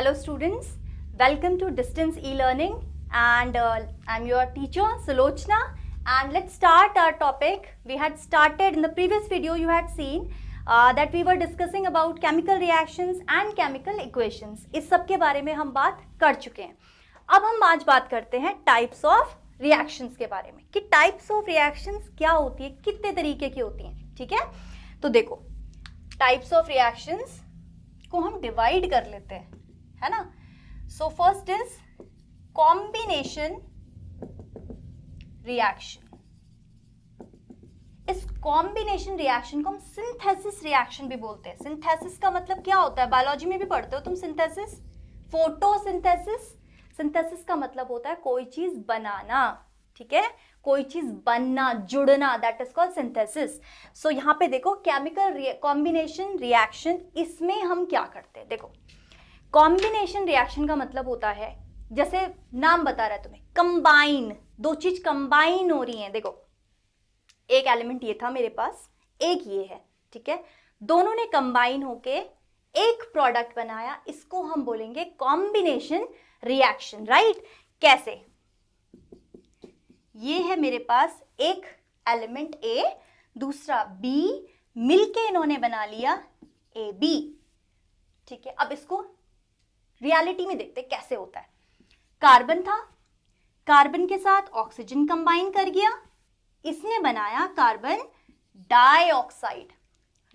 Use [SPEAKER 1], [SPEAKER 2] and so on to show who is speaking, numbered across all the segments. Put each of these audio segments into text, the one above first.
[SPEAKER 1] Hello students, welcome to distance e-learning and I'm your teacher Sulochna and let's start our topic. We had started in the previous video, you had seen that we were discussing about chemical reactions and chemical equations. इस सब के बारे में हम बात कर चुके हैं. अब हम आज बात करते हैं टाइप्स ऑफ रिएक्शंस के बारे में कि टाइप्स ऑफ रिएक्शंस क्या होती है, कितने तरीके की होती हैं. ठीक है, तो देखो टाइप्स ऑफ रिएक्शंस को हम डिवाइड कर लेते हैं, है ना. So first is combination reaction. इस कॉम्बिनेशन रिएक्शन को हम सिंथेसिस रिएक्शन भी बोलते हैं. सिंथेसिस का मतलब क्या होता है, बायोलॉजी में भी पढ़ते हो तुम सिंथेसिस, फोटोसिंथेसिस. सिंथेसिस का मतलब होता है कोई चीज बनाना. ठीक है, कोई चीज बनना, जुड़ना, दैट इज कॉल्ड सिंथेसिस. सो यहाँ पे देखो केमिकल कॉम्बिनेशन रिएक्शन, इसमें हम क्या करते हैं. देखो कॉम्बिनेशन रिएक्शन का मतलब होता है, जैसे नाम बता रहा है तुम्हें, कंबाइन. दो चीज कंबाइन हो रही हैं. देखो एक एलिमेंट ये था मेरे पास, एक ये है. ठीक है, दोनों ने कंबाइन होके एक प्रोडक्ट बनाया, इसको हम बोलेंगे कॉम्बिनेशन रिएक्शन. राइट, कैसे? ये है मेरे पास एक एलिमेंट A, दूसरा B, मिलके इन्होंने बना लिया AB. ठीक है, अब इसको रियलिटी में देखते कैसे होता है. कार्बन था, कार्बन के साथ ऑक्सीजन कंबाइन कर गया, इसने बनाया कार्बन डाइऑक्साइड.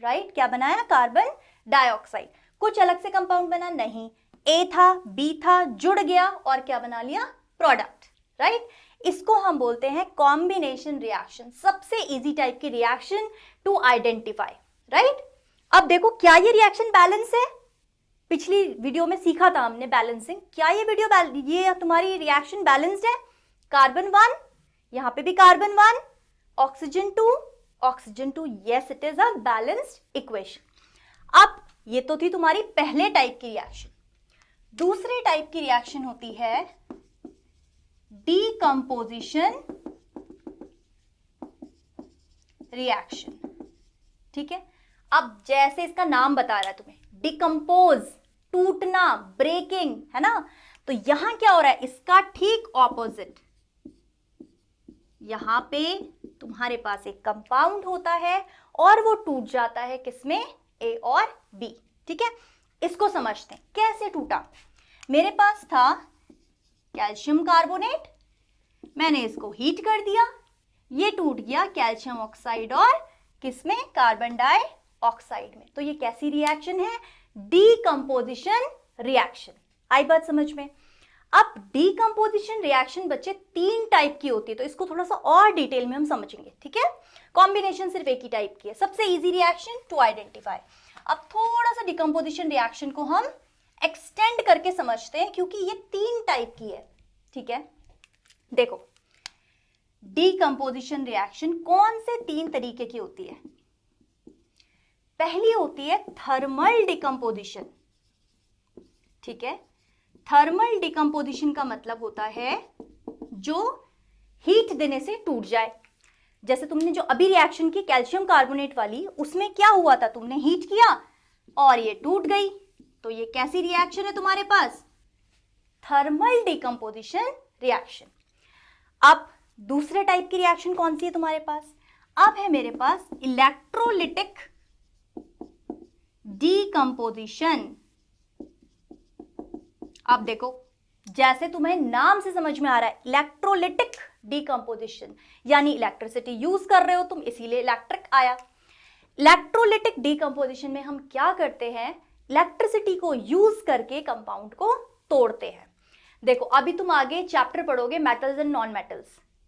[SPEAKER 1] राइट, क्या बनाया? Carbon dioxide. कुछ अलग से कंपाउंड बना नहीं, A था, B था, जुड़ गया और क्या बना लिया? प्रोडक्ट. राइट, इसको हम बोलते हैं कॉम्बिनेशन रिएक्शन. सबसे इजी टाइप की रिएक्शन टू आइडेंटिफाई. राइट, अब देखो क्या ये रिएक्शन बैलेंस है? पिछली वीडियो में सीखा था हमने बैलेंसिंग. क्या ये तुम्हारी रिएक्शन बैलेंस्ड है? कार्बन 1, यहां पे भी carbon 1, oxygen 2, oxygen 2. Yes, it is a balanced equation. अब ये तो थी तुम्हारी पहले टाइप की रिएक्शन. दूसरे टाइप की रिएक्शन होती है डीकंपोजिशन रिएक्शन. ठीक है, अब जैसे इसका नाम बता रहा है तुम्हें, डिकम्पोज, टूटना, ब्रेकिंग, है ना. तो यहां क्या हो रहा है? इसका ठीक ऑपोजिट. यहां पे तुम्हारे पास एक कंपाउंड होता है और वो टूट जाता है किसमें? A और B. ठीक है, इसको समझते हैं कैसे टूटा. मेरे पास था कैल्शियम कार्बोनेट, मैंने इसको हीट कर दिया, ये टूट गया कैल्शियम ऑक्साइड और किसमें? कार्बन डाइऑक्साइड में. तो ये कैसी रिएक्शन है? Decomposition reaction. आई बात समझ में? अब डीकंपोजिशन रिएक्शन बच्चे 3 टाइप की होती है, तो इसको थोड़ा सा और डिटेल में हम समझेंगे. ठीक है, कॉम्बिनेशन सिर्फ एक ही टाइप की है. सबसे इजी रिएक्शन टू आइडेंटिफाई. अब थोड़ा सा डीकंपोजिशन रिएक्शन को हम एक्सटेंड करके समझते हैं क्योंकि ये 3 टाइप की है. ठीक है, देखो डीकंपोजिशन रिएक्शन कौन से 3 तरीके की होती है? पहली होती है थर्मल डिकंपोजिशन. ठीक है, थर्मल डिकंपोजिशन का मतलब होता है जो हीट देने से टूट जाए. जैसे तुमने जो अभी रिएक्शन की कैल्शियम कार्बोनेट वाली, उसमें क्या हुआ था? तुमने हीट किया और ये टूट गई. तो ये कैसी रिएक्शन है तुम्हारे पास? Thermal डिकंपोजिशन reaction. अब दूसरे टाइप की रिएक्शन कौन सी है तुम्हारे पास? अब है मेरे पास इलेक्ट्रोलिटिक डीकंपोजिशन. अब देखो जैसे तुम्हें नाम से समझ में आ रहा है, इलेक्ट्रोलिटिक डीकंपोजिशन, यानी इलेक्ट्रिसिटी यूज कर रहे हो तुम, इसीलिए इलेक्ट्रिक आया. इलेक्ट्रोलिटिक डीकंपोजिशन में हम क्या करते हैं? इलेक्ट्रिसिटी को यूज करके कंपाउंड को तोड़ते हैं. देखो अभी तुम आगे चैप्टर पढ़ोगे मेटल्स एंड नॉन मेटल्स,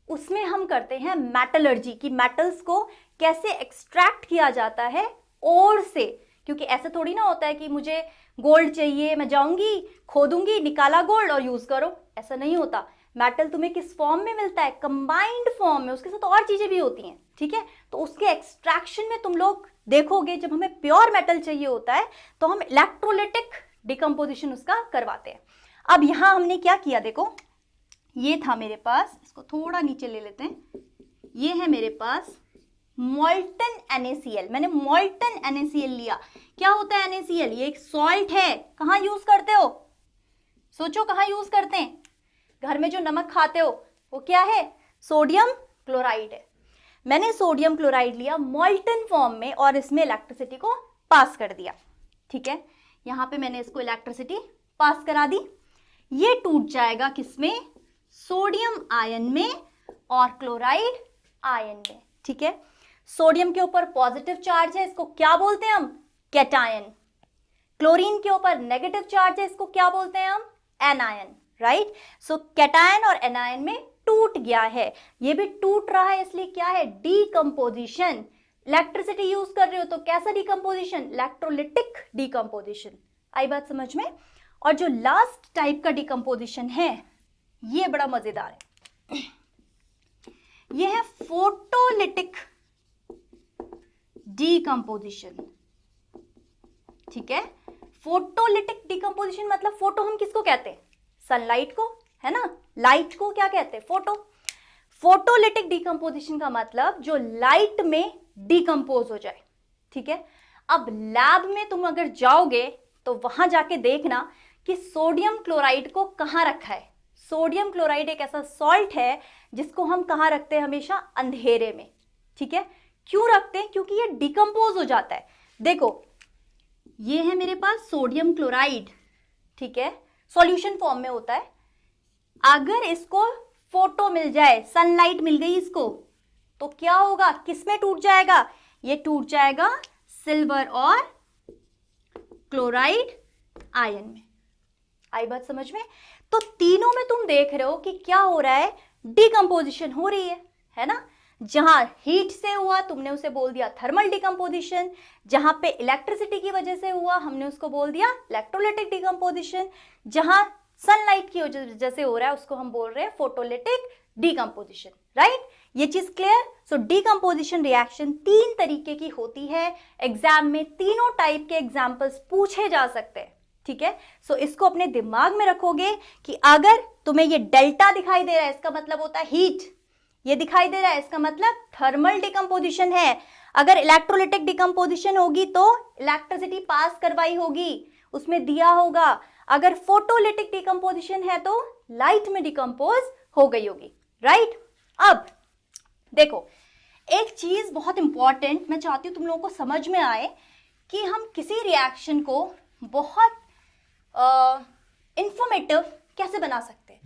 [SPEAKER 1] उसमें हम करते हैं मेटलर्जी की, मेटल्स को कैसे एक्सट्रैक्ट किया जाता है ओर से. क्योंकि ऐसा थोड़ी ना होता है कि मुझे गोल्ड चाहिए, मैं जाऊंगी खोदूंगी, निकाला गोल्ड और यूज करो. ऐसा नहीं होता. मेटल तुम्हें किस फॉर्म में मिलता है? कंबाइंड फॉर्म में, उसके साथ और चीजें भी होती हैं. ठीक है, तो उसके एक्सट्रैक्शन में तुम लोग देखोगे, जब हमें प्योर मेटल चाहिए होता है तो हम इलेक्ट्रोलिटिक डिकम्पोजिशन उसका करवाते हैं. अब यहां हमने क्या किया, देखो ये था मेरे पास, इसको थोड़ा नीचे ले लेते हैं. ये है मेरे पास मोल्टन NaCl. मैंने मोल्टन NaCl लिया. क्या होता है NaCl? ये एक सॉल्ट है. कहाँ यूज करते हो? सोचो कहाँ यूज करते हैं? घर में जो नमक खाते हो वो क्या है? सोडियम क्लोराइड है। मैंने सोडियम क्लोराइड लिया मॉल्टन फॉर्म में और इसमें इलेक्ट्रिसिटी को पास कर दिया। ठीक है, यहां पे मैंने इसको इलेक्ट्रिसिटी पास करा दी। ये टूट जाएगा किसमें? सोडियम आयन में और क्लोराइड आयन में। ठीक है, सोडियम के ऊपर पॉजिटिव चार्ज है, इसको क्या बोलते हैं हम? कैटायन। क्लोरीन के ऊपर नेगेटिव चार्ज है, इसको क्या बोलते हैं हम? एनायन। राइट, सो कैटायन और एनायन में टूट गया है। ये भी टूट रहा है, इसलिए क्या है? डीकंपोजिशन। इलेक्ट्रिसिटी यूज कर रहे हो तो कैसा डीकंपोजिशन? Electrolytic decomposition. आई बात समझ में? और जो लास्ट टाइप का डीकंपोजिशन है ये बड़ा मजेदार है, ये है फोटोलिटिक डीकंपोजिशन। ठीक है, फोटोलिटिक डीकंपोजिशन मतलब फोटो हम किसको कहते हैं? सनलाइट को, है ना? लाइट को क्या कहते हैं? फोटो। फोटोलिटिक डीकंपोजिशन का मतलब जो लाइट में डीकंपोज हो जाए। ठीक है, अब लैब में तुम अगर जाओगे तो वहां जाके देखना कि सोडियम क्लोराइड को कहां रखा है। सोडियम क्लोराइड एक ऐसा सॉल्ट है जिसको हम कहां रखते हैं? हमेशा अंधेरे में। ठीक है, क्यों रखते हैं? क्योंकि ये डिकम्पोज हो जाता है। देखो, ये है मेरे पास सोडियम क्लोराइड। ठीक है, सॉल्यूशन फॉर्म में होता है। अगर इसको फोटो मिल जाए, सनलाइट मिल गई इसको, तो क्या होगा? किसमें टूट जाएगा? ये टूट जाएगा सिल्वर और क्लोराइड आयन में। आई बात समझ में? तो तीनों में तुम देख रहे हो कि क्या हो रहा है? डिकम्पोजिशन हो रही है ना? जहां हीट से हुआ तुमने उसे बोल दिया थर्मल डिकम्पोजिशन, जहां पे इलेक्ट्रिसिटी की वजह से हुआ हमने उसको बोल दिया इलेक्ट्रोलिटिक डिकम्पोजिशन, जहां सनलाइट की वजह से हो रहा है उसको हम बोल रहे हैं फोटोलिटिक डिकम्पोजिशन। राइट, ये चीज क्लियर? सो डिकम्पोजिशन रिएक्शन 3 तरीके की होती है। एग्जाम में तीनों टाइप के एग्जाम्पल्स पूछे जा सकते हैं। ठीक है, सो इसको अपने दिमाग में रखोगे कि अगर तुम्हें ये डेल्टा दिखाई दे रहा है इसका मतलब होता है हीट, ये दिखाई दे रहा है इसका मतलब थर्मल डिकम्पोजिशन है। अगर इलेक्ट्रोलिटिक डिकम्पोजिशन होगी तो इलेक्ट्रिसिटी पास करवाई होगी, उसमें दिया होगा। अगर फोटोलिटिक डिकम्पोजिशन है तो लाइट में डिकम्पोज हो गई होगी। राइट, अब देखो एक चीज बहुत इंपॉर्टेंट मैं चाहती हूं तुम लोगों को समझ में आए कि हम किसी रिएक्शन को बहुत इंफॉर्मेटिव कैसे बना सकते हैं,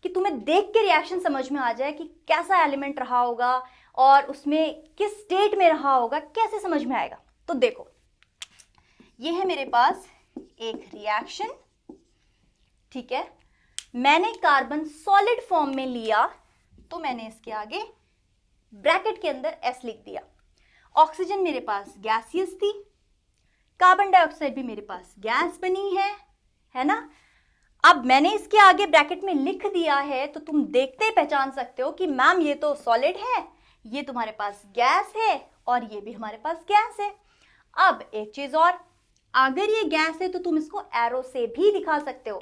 [SPEAKER 1] कि तुम्हें देख के रिएक्शन समझ में आ जाए कि कैसा एलिमेंट रहा होगा और उसमें किस स्टेट में रहा होगा, कैसे समझ में आएगा। तो देखो, ये है मेरे पास एक रिएक्शन। ठीक है, मैंने कार्बन सॉलिड फॉर्म में लिया तो मैंने इसके आगे ब्रैकेट के अंदर S लिख दिया। ऑक्सीजन मेरे पास गैसियस थी, कार्बन डाइऑक्साइड भी मेरे पास गैस बनी है ना? अब मैंने इसके आगे ब्रैकेट में लिख दिया है तो तुम देखते ही पहचान सकते हो कि मैम ये तो सॉलिड है, ये तुम्हारे पास गैस है और ये भी हमारे पास गैस है। अब एक चीज और, अगर ये गैस है तो तुम इसको एरो से भी दिखा सकते हो।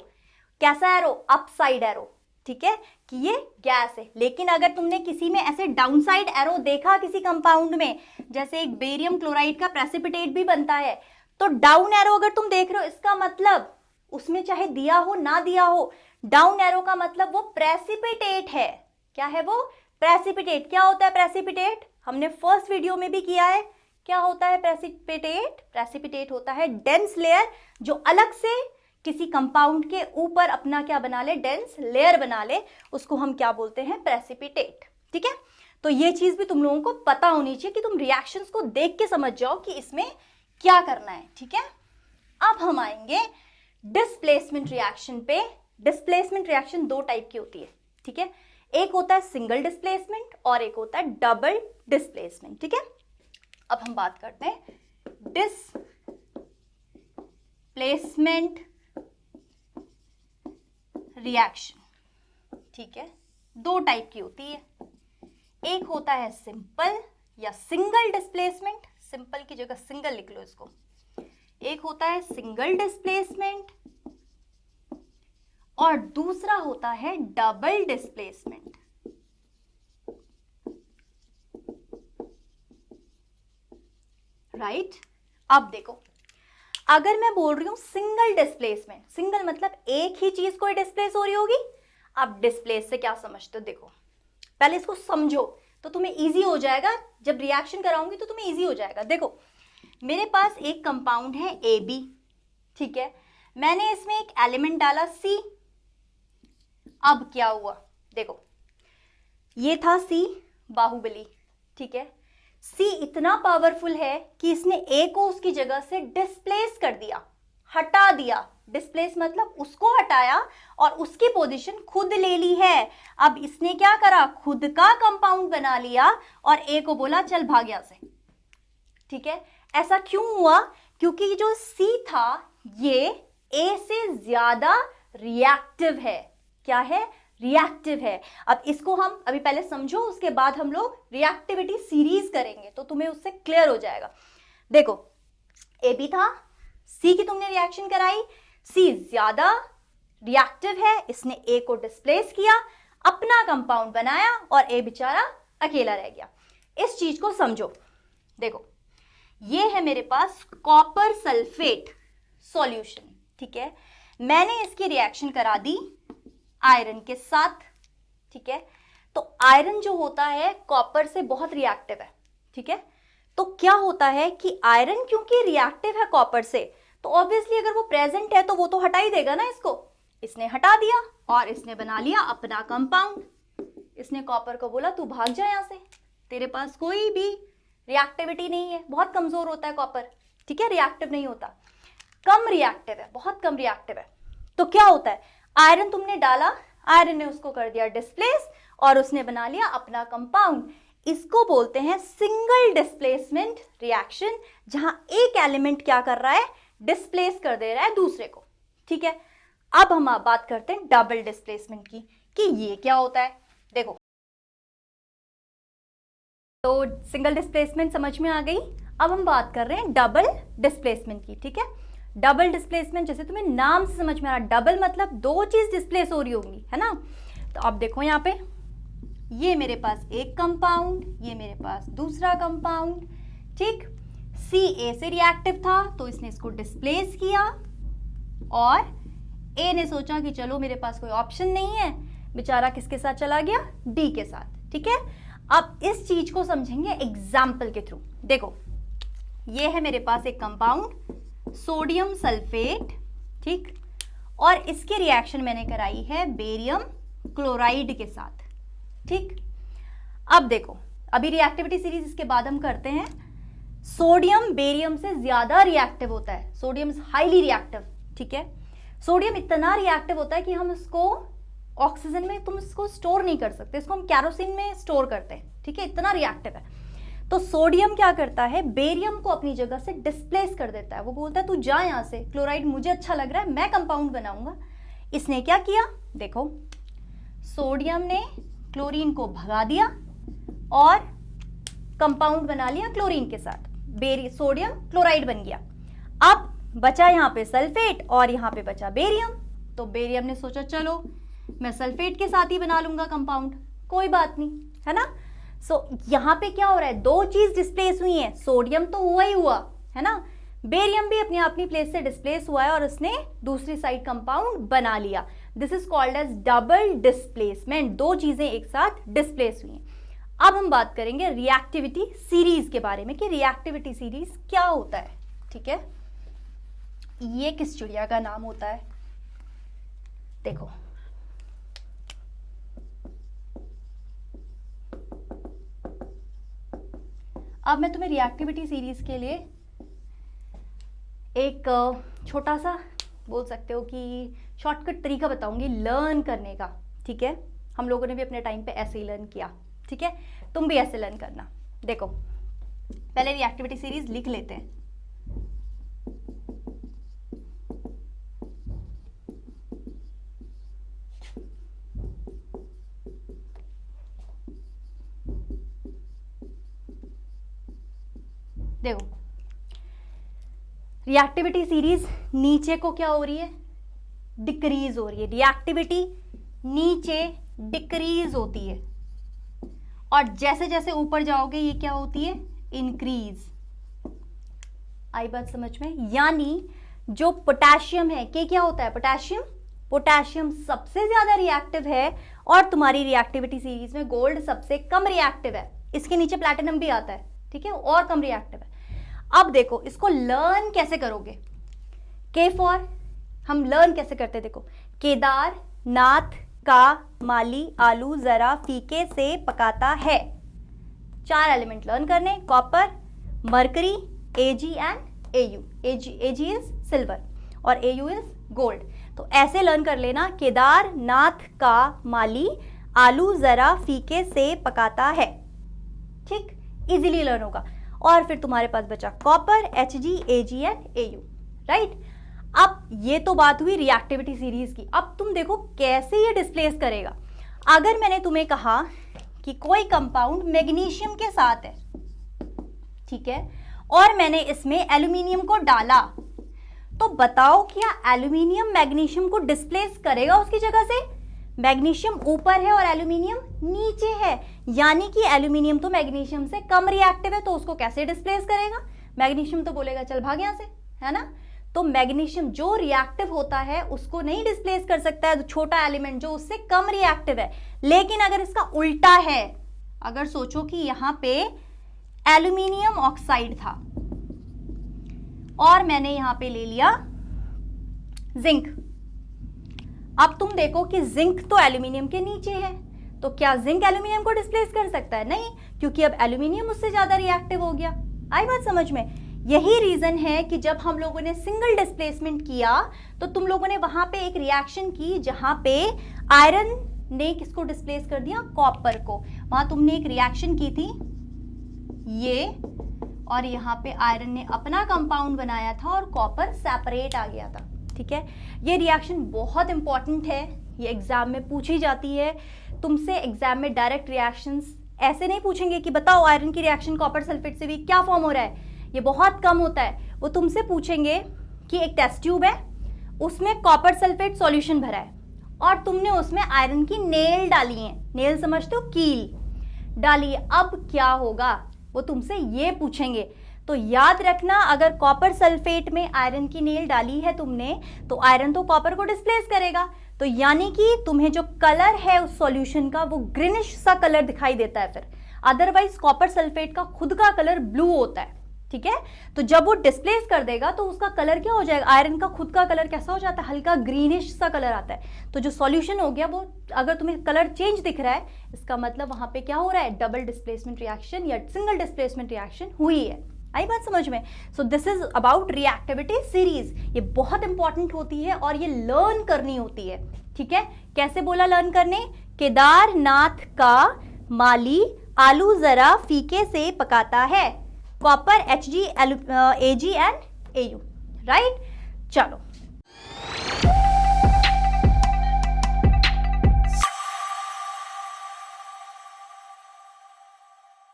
[SPEAKER 1] कैसा एरो? Upside arrow. ठीक है, कि ये गैस है। लेकिन अगर तुमने किसी में ऐसे डाउनसाइड एरो देखा किसी कंपाउंड में, जैसे एक बेरियम क्लोराइड का प्रेसिपिटेट भी बनता है, तो डाउन एरो अगर तुम देख रहे हो इसका मतलब उसमें चाहे दिया हो ना दिया हो, डाउन एरो का मतलब वो प्रेसिपिटेट है। क्या है वो? प्रेसिपिटेट। क्या होता है प्रेसिपिटेट? हमने फर्स्ट वीडियो में भी किया है। क्या होता है प्रेसिपिटेट? प्रेसिपिटेट होता है डेंस लेयर जो अलग से किसी कंपाउंड के ऊपर अपना क्या बना ले? डेंस लेयर बना ले, उसको हम क्या बोलते हैं? प्रेसिपिटेट। ठीक है, तो ये चीज भी तुम लोगों को पता होनी चाहिए कि तुम रिएक्शंस को देख के समझ जाओ कि इसमें क्या करना है। ठीक है, अब हम आएंगे डिस्प्लेसमेंट रिएक्शन पे। डिस्प्लेसमेंट रिएक्शन 2 टाइप की होती है। ठीक है, एक होता है सिंगल डिस्प्लेसमेंट और एक होता है डबल डिस्प्लेसमेंट। ठीक है, अब हम बात करते हैं डिस्प्लेसमेंट रिएक्शन। ठीक है, 2 टाइप की होती है। एक होता है सिंपल या सिंगल डिस्प्लेसमेंट, सिंपल की जगह सिंगल लिख लो इसको। एक होता है सिंगल डिस्प्लेसमेंट और दूसरा होता है डबल डिस्प्लेसमेंट। राइट, अब देखो, अगर मैं बोल रही हूं सिंगल डिस्प्लेसमेंट, सिंगल मतलब एक ही चीज कोई डिस्प्लेस हो रही होगी। अब डिस्प्लेस से क्या समझते हो, देखो पहले इसको समझो तो तुम्हें इजी हो जाएगा, जब रिएक्शन कराऊंगी तो तुम्हें इजी हो जाएगा। देखो मेरे पास एक कंपाउंड है AB, ठीक है, मैंने इसमें एक एलिमेंट डाला C। अब क्या हुआ, देखो ये था C बाहुबली, ठीक है, C इतना पावरफुल है कि इसने A को उसकी जगह से डिस्प्लेस कर दिया, हटा दिया। डिस्प्लेस मतलब उसको हटाया और उसकी पोजीशन खुद ले ली है। अब इसने क्या करा, खुद का कंपाउंड बना लिया और A को बोला चल भाग यहां से, ठीक है। ऐसा क्यों हुआ, क्योंकि जो C था ये A से ज्यादा रिएक्टिव है। क्या है, रिएक्टिव है। अब इसको हम अभी पहले समझो, उसके बाद हम लोग रिएक्टिविटी सीरीज करेंगे तो तुम्हें उससे क्लियर हो जाएगा। देखो AB था, C की तुमने रिएक्शन कराई, C ज्यादा रिएक्टिव है, इसने A को डिस्प्लेस किया, अपना कंपाउंड बनाया और A बेचारा अकेला रह गया। इस चीज को समझो। देखो ये है मेरे पास कॉपर सल्फेट सॉल्यूशन, ठीक है, मैंने इसकी रिएक्शन करा दी आयरन के साथ, ठीक है। तो आयरन जो होता है कॉपर से बहुत रिएक्टिव है, ठीक है। तो क्या होता है कि आयरन क्योंकि रिएक्टिव है कॉपर से, तो ऑब्वियसली अगर वो प्रेजेंट है तो वो तो हटा ही देगा ना इसको। इसने हटा दिया और इसने बना लिया अपना कंपाउंड। इसने कॉपर को बोला तू भाग जा यहां से, तेरे पास कोई भी रिएक्टिविटी नहीं है, बहुत कमजोर होता है कॉपर, ठीक है, रिएक्टिव नहीं होता, कम रिएक्टिव है, बहुत कम रिएक्टिव है। तो क्या होता है, आयरन तुमने डाला, आयरन ने उसको कर दिया डिस्प्लेस और उसने बना लिया अपना कंपाउंड। इसको बोलते हैं सिंगल डिस्प्लेसमेंट रिएक्शन, जहां एक एलिमेंट क्या कर रहा है, डिस्प्लेस कर दे रहा है दूसरे को, ठीक है। अब हम बात करते हैं डबल डिस्प्लेसमेंट की, कि ये क्या होता है। देखो तो सिंगल डिस्प्लेसमेंट समझ में आ गई। अब हम बात कर रहे हैं डबल डिस्प्लेसमेंट की, ठीक है। डबल डिस्प्लेसमेंट जैसे तुम्हें नाम से समझ में आ रहा, डबल मतलब दो चीज डिस्प्लेस हो रही होंगी, है ना। तो अब देखो यहाँ पे ये मेरे पास एक कंपाउंड, ये मेरे पास दूसरा कंपाउंड, ठीक। C A से रिएक्टिव था तो इसने इसको डिस्प्लेस किया और A ने सोचा कि चलो मेरे पास कोई ऑप्शन नहीं है, बेचारा किसके साथ चला गया, D के साथ, ठीक है। अब इस चीज को समझेंगे एग्जाम्पल के थ्रू। देखो ये है मेरे पास एक कंपाउंड सोडियम सल्फेट, ठीक, और इसकी रिएक्शन मैंने कराई है बेरियम क्लोराइड के साथ, ठीक। अब देखो अभी रिएक्टिविटी सीरीज इसके बाद हम करते हैं। सोडियम बेरियम से ज्यादा रिएक्टिव होता है, सोडियम इज हाईली रिएक्टिव, ठीक है। सोडियम इतना रिएक्टिव होता है कि हम इसको ऑक्सीजन में तुम इसको स्टोर नहीं कर सकते, इसको हम कैरोसिन में स्टोर करते हैं, ठीक है, इतना रिएक्टिव है। तो सोडियम क्या करता है, बेरियम को अपनी जगह से डिस्प्लेस कर देता है। वो बोलता है तू जा यहां से, क्लोराइड मुझे अच्छा लग रहा है, मैं कंपाउंड बनाऊंगा। इसने क्या किया, देखो सोडियम ने क्लोरीन को भगा दिया और कंपाउंड बना लिया क्लोरीन के साथ, सोडियम क्लोराइड बन गया। अब बचा यहाँ पे सल्फेट और यहाँ पे बचा बेरियम। तो बेरियम ने सोचा चलो मैं सल्फेट के साथ ही बना लूंगा कंपाउंड, कोई बात नहीं, है ना। सो यहाँ पे क्या हो रहा है, दो चीज डिस्प्लेस हुई है, सोडियम तो हुआ ही हुआ, है ना, बेरियम भी अपनी प्लेस से डिस्प्लेस हुआ है और उसने दूसरी साइड कंपाउंड बना लिया। This is called as double displacement, दो चीजें एक साथ डिस्प्लेस हुई हैं। अब हम बात करेंगे रिएक्टिविटी सीरीज के बारे में कि रिएक्टिविटी सीरीज क्या होता है, ठीक है। ये किस चिड़िया का नाम होता है, देखो अब मैं तुम्हें रिएक्टिविटी सीरीज के लिए एक छोटा सा बोल सकते हो कि शॉर्टकट तरीका बताऊंगी लर्न करने का, ठीक है। हम लोगों ने भी अपने टाइम पे ऐसे ही लर्न किया, ठीक है, तुम भी ऐसे लर्न करना। देखो पहले रिएक्टिविटी सीरीज लिख लेते हैं। देखो रिएक्टिविटी सीरीज नीचे को क्या हो रही है, डिक्रीज हो रही है, रिएक्टिविटी नीचे डिक्रीज होती है और जैसे जैसे ऊपर जाओगे ये क्या होती है, इंक्रीज। आई बात समझ में, यानी जो पोटेशियम है, के क्या होता है पोटेशियम, पोटेशियम सबसे ज्यादा रिएक्टिव है और तुम्हारी रिएक्टिविटी सीरीज में गोल्ड सबसे कम रिएक्टिव है, इसके नीचे प्लैटिनम भी आता है, ठीक है, और कम रिएक्टिव है। अब देखो इसको लर्न कैसे करोगे, के फॉर हम लर्न कैसे करते हैं, देखो केदारनाथ का माली आलू जरा फीके से पकाता है, 4 एलिमेंट लर्न करने, copper, mercury, Ag and Au। Ag is silver और Au इज गोल्ड। तो ऐसे लर्न कर लेना, केदारनाथ का माली आलू जरा फीके से पकाता है, ठीक, इजीली लर्न होगा। और फिर तुम्हारे पास बचा copper, Hg, Ag and Au, right. अब ये तो बात हुई रिएक्टिविटी सीरीज की। अब तुम देखो कैसे ये डिस्प्लेस करेगा। अगर मैंने तुम्हें कहा कि कोई कंपाउंड मैग्नीशियम के साथ है, ठीक है, और मैंने इसमें एल्यूमिनियम को डाला, तो बताओ क्या एल्यूमिनियम मैग्नीशियम को डिस्प्लेस करेगा उसकी जगह से? मैग्नीशियम ऊपर है और एल्यूमिनियम नीचे है, यानी कि एल्यूमिनियम तो मैग्नीशियम से कम रिएक्टिव है, तो उसको कैसे डिस्प्लेस करेगा? मैग्नीशियम तो बोलेगा चल भाग यहां से, है ना। तो मैग्नीशियम जो रिएक्टिव होता है उसको नहीं डिस्प्लेस कर सकता है, तो छोटा एलिमेंट जो उससे कम रिएक्टिव है। लेकिन अगर इसका उल्टा है, अगर सोचो कि यहां पे एल्यूमिनियम ऑक्साइड था और मैंने यहां पे ले लिया जिंक, अब तुम देखो कि जिंक तो एल्यूमिनियम के नीचे है, तो क्या जिंक एल्यूमिनियम को डिस्प्लेस कर सकता है? नहीं, क्योंकि अब एल्यूमिनियम उससे ज्यादा रिएक्टिव हो गया। आई बात समझ में? यही रीजन है कि जब हम लोगों ने सिंगल डिस्प्लेसमेंट किया तो तुम लोगों ने वहां पे एक रिएक्शन की जहां पे आयरन ने किसको डिस्प्लेस कर दिया? कॉपर को। वहां तुमने एक रिएक्शन की थी ये, और यहाँ पे आयरन ने अपना कंपाउंड बनाया था और कॉपर सेपरेट आ गया था, ठीक है। ये रिएक्शन बहुत इंपॉर्टेंट है, ये एग्जाम में पूछी जाती है तुमसे। एग्जाम में डायरेक्ट रिएक्शंस ऐसे नहीं पूछेंगे कि बताओ आयरन की रिएक्शन कॉपर सल्फेट से भी क्या फॉर्म हो रहा है, ये बहुत कम होता है। वो तुमसे पूछेंगे कि एक टेस्ट ट्यूब है, उसमें कॉपर सल्फेट सॉल्यूशन भरा है और तुमने उसमें आयरन की नेल डाली है, नेल समझते हो, कील डाली है, अब क्या होगा वो तुमसे ये पूछेंगे। तो याद रखना, अगर कॉपर सल्फेट में आयरन की नेल डाली है तुमने, तो आयरन तो कॉपर को डिस्प्लेस करेगा, तो यानी कि तुम्हें जो कलर है उस सॉल्यूशन का वो ग्रीनिश सा कलर दिखाई देता है। फिर अदरवाइज कॉपर सल्फेट का खुद का कलर ब्लू होता है, ठीक है। तो जब वो डिस्प्लेस कर देगा तो उसका कलर क्या हो जाएगा? आयरन का खुद का कलर कैसा हो जाता है? हल्का ग्रीनिश सा कलर आता है। तो जो सॉल्यूशन हो गया वो, अगर तुम्हें कलर चेंज दिख रहा है, इसका मतलब वहां पे क्या हो रहा है? डबल डिस्प्लेसमेंट रिएक्शन या सिंगल डिस्प्लेसमेंट रिएक्शन हुई है। आई बात समझ में? So this is about reactivity series. ये बहुत इंपॉर्टेंट होती है और ये लर्न करनी होती है, ठीक है। कैसे बोला लर्न करने? केदारनाथ का माली आलू जरा फीके से पकाता है, copper, Hg, Ag and Au, right. चलो